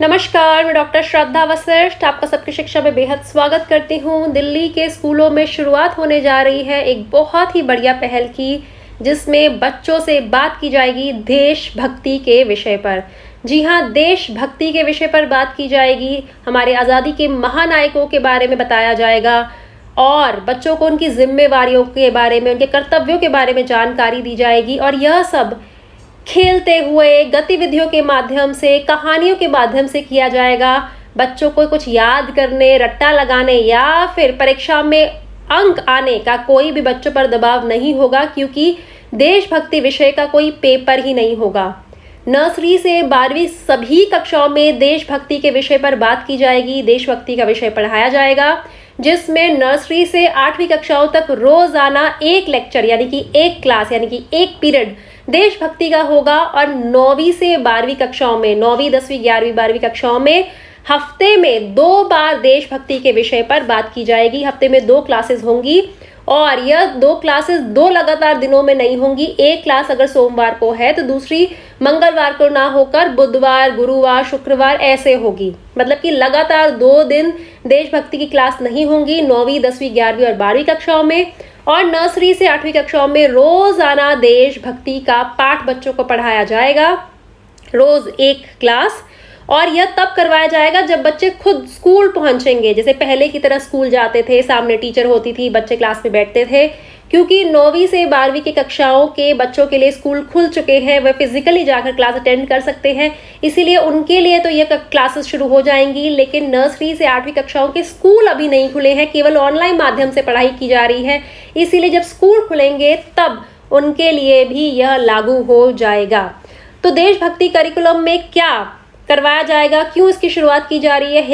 नमस्कार, मैं डॉक्टर श्रद्धा वशिष्ठ आपका सबकी शिक्षा में बेहद स्वागत करती हूँ। दिल्ली के स्कूलों में शुरुआत होने जा रही है एक बहुत ही बढ़िया पहल की, जिसमें बच्चों से बात की जाएगी देशभक्ति के विषय पर। जी हाँ, देशभक्ति के विषय पर बात की जाएगी। हमारे आज़ादी के महानायकों के बारे में बताया जाएगा और बच्चों को उनकी जिम्मेवारियों के बारे में, उनके कर्तव्यों के बारे में जानकारी दी जाएगी। और यह सब खेलते हुए, गतिविधियों के माध्यम से, कहानियों के माध्यम से किया जाएगा। बच्चों को कुछ याद करने, रट्टा लगाने या फिर परीक्षा में अंक आने का कोई भी बच्चों पर दबाव नहीं होगा, क्योंकि देशभक्ति विषय का कोई पेपर ही नहीं होगा। नर्सरी से 12वीं सभी कक्षाओं में देशभक्ति के विषय पर बात की जाएगी। देशभक्ति का विषय पढ़ाया जाएगा, जिसमें नर्सरी से 8वीं कक्षाओं तक रोजाना एक लेक्चर यानी कि एक क्लास यानी कि एक पीरियड देशभक्ति का होगा। और 9वीं से 12वीं कक्षाओं में, 9वीं, 10वीं, 11वीं, 12वीं कक्षाओं में हफ्ते में 2 बार देशभक्ति के विषय पर बात की जाएगी। हफ्ते में 2 क्लासेस होंगी और यह 2 क्लासेस 2 लगातार दिनों में नहीं होंगी। एक क्लास अगर सोमवार को है तो दूसरी मंगलवार को ना होकर बुधवार, गुरुवार, शुक्रवार ऐसे होगी। मतलब कि लगातार 2 दिन देशभक्ति की क्लास नहीं होंगी 9वीं, 10वीं, 11वीं और 12वीं कक्षाओं में। और नर्सरी से 8वीं कक्षाओं में रोजाना देशभक्ति का पाठ बच्चों को पढ़ाया जाएगा, रोज एक क्लास। और यह तब करवाया जाएगा जब बच्चे खुद स्कूल पहुंचेंगे। जैसे पहले की तरह स्कूल जाते थे, सामने टीचर होती थी, बच्चे क्लास में बैठते थे। क्योंकि 9वीं से 12वीं की कक्षाओं के बच्चों के लिए स्कूल खुल चुके हैं, वे फिजिकली जाकर क्लास अटेंड कर सकते हैं, इसीलिए उनके लिए तो यह क्लासेस शुरू हो जाएंगी। लेकिन नर्सरी से 8वीं कक्षाओं के स्कूल अभी नहीं खुले हैं, केवल ऑनलाइन माध्यम से पढ़ाई की जा रही है। इसीलिए जब स्कूल खुलेंगे तब उनके लिए भी यह लागू हो जाएगा। तो देशभक्ति करिकुलम में क्या करवाया जाएगा, क्यों इसकी शुरुआत की जा रही है,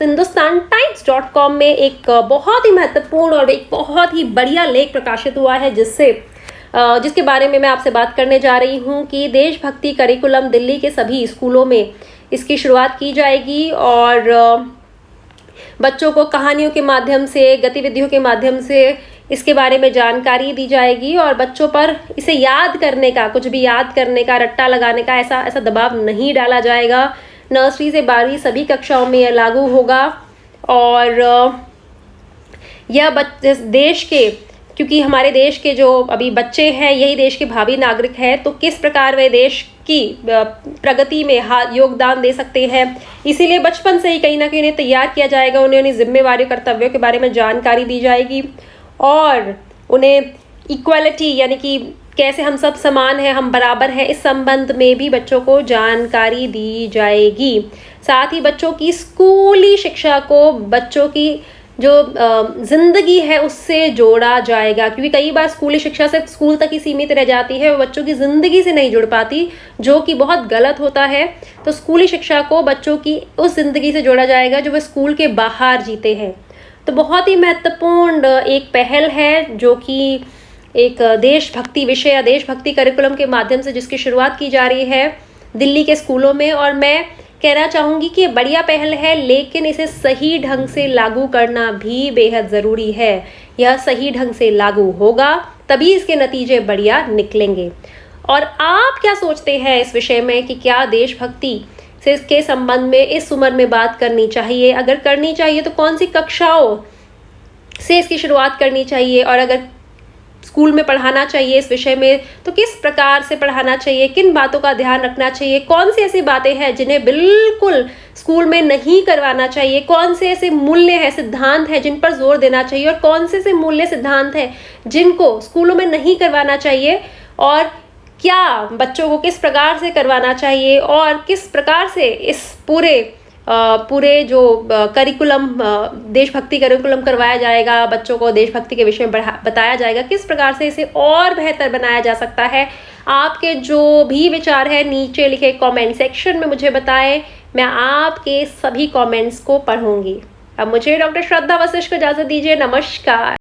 hindustantimes.com में एक बहुत ही महत्वपूर्ण और एक बहुत ही बढ़िया लेख प्रकाशित हुआ है, जिसके बारे में मैं आपसे बात करने जा रही हूं कि देशभक्ति करिकुलम दिल्ली के सभी स्कूलों में इसकी शुरुआत की जाएगी और बच्चों को कहानियों के माध्यम से, गतिविधियों के माध्यम से इसके बारे में जानकारी दी जाएगी। और बच्चों पर इसे याद करने का, कुछ भी याद करने का, रट्टा लगाने का ऐसा दबाव नहीं डाला जाएगा। नर्सरी से 12वीं सभी कक्षाओं में यह लागू होगा। और यह देश के, क्योंकि हमारे देश के जो अभी बच्चे हैं यही देश के भावी नागरिक हैं, तो किस प्रकार वे देश की प्रगति में योगदान दे सकते हैं, इसीलिए बचपन से ही कहीं ना कहीं उन्हें तैयार किया जाएगा। उन्हें जिम्मेवारी, कर्तव्यों के बारे में जानकारी दी जाएगी और उन्हें इक्वालिटी यानी कि कैसे हम सब समान हैं, हम बराबर हैं, इस संबंध में भी बच्चों को जानकारी दी जाएगी। साथ ही बच्चों की स्कूली शिक्षा को बच्चों की जो जिंदगी है उससे जोड़ा जाएगा, क्योंकि कई बार स्कूली शिक्षा सिर्फ स्कूल तक ही सीमित रह जाती है, वो बच्चों की जिंदगी से नहीं जुड़ पाती, जो कि बहुत गलत होता है। तो स्कूली शिक्षा को बच्चों की उस जिंदगी से जोड़ा जाएगा जो वे स्कूल के बाहर जीते हैं। तो बहुत ही महत्वपूर्ण एक पहल है, जो कि एक देशभक्ति विषय या देशभक्ति करिकुलम के माध्यम से जिसकी शुरुआत की जा रही है दिल्ली के स्कूलों में। और मैं कहना चाहूँगी कि ये बढ़िया पहल है, लेकिन इसे सही ढंग से लागू करना भी बेहद ज़रूरी है। यह सही ढंग से लागू होगा तभी इसके नतीजे बढ़िया निकलेंगे। और आप क्या सोचते हैं इस विषय में कि क्या देशभक्ति से इसके संबंध में इस उम्र में बात करनी चाहिए? अगर करनी चाहिए तो कौन सी कक्षाओं से इसकी शुरुआत करनी चाहिए? और अगर स्कूल में पढ़ाना चाहिए इस विषय में तो किस प्रकार से पढ़ाना चाहिए, किन बातों का ध्यान रखना चाहिए, कौन सी ऐसी बातें हैं जिन्हें बिल्कुल स्कूल में नहीं करवाना चाहिए, कौन से ऐसे मूल्य हैं, सिद्धांत हैं जिन पर जोर देना चाहिए, और कौन से ऐसे मूल्य, सिद्धांत हैं जिनको स्कूलों में नहीं करवाना चाहिए, और क्या बच्चों को किस प्रकार से करवाना चाहिए, और किस प्रकार से इस पूरे जो करिकुलम, देशभक्ति करिकुलम करवाया जाएगा, बच्चों को देशभक्ति के विषय में बताया जाएगा, किस प्रकार से इसे और बेहतर बनाया जा सकता है। आपके जो भी विचार है नीचे लिखे कमेंट सेक्शन में मुझे बताएं, मैं आपके सभी कमेंट्स को पढ़ूंगी। अब मुझे डॉक्टर श्रद्धा वशिष्ठ को इजाजत दीजिए। नमस्कार।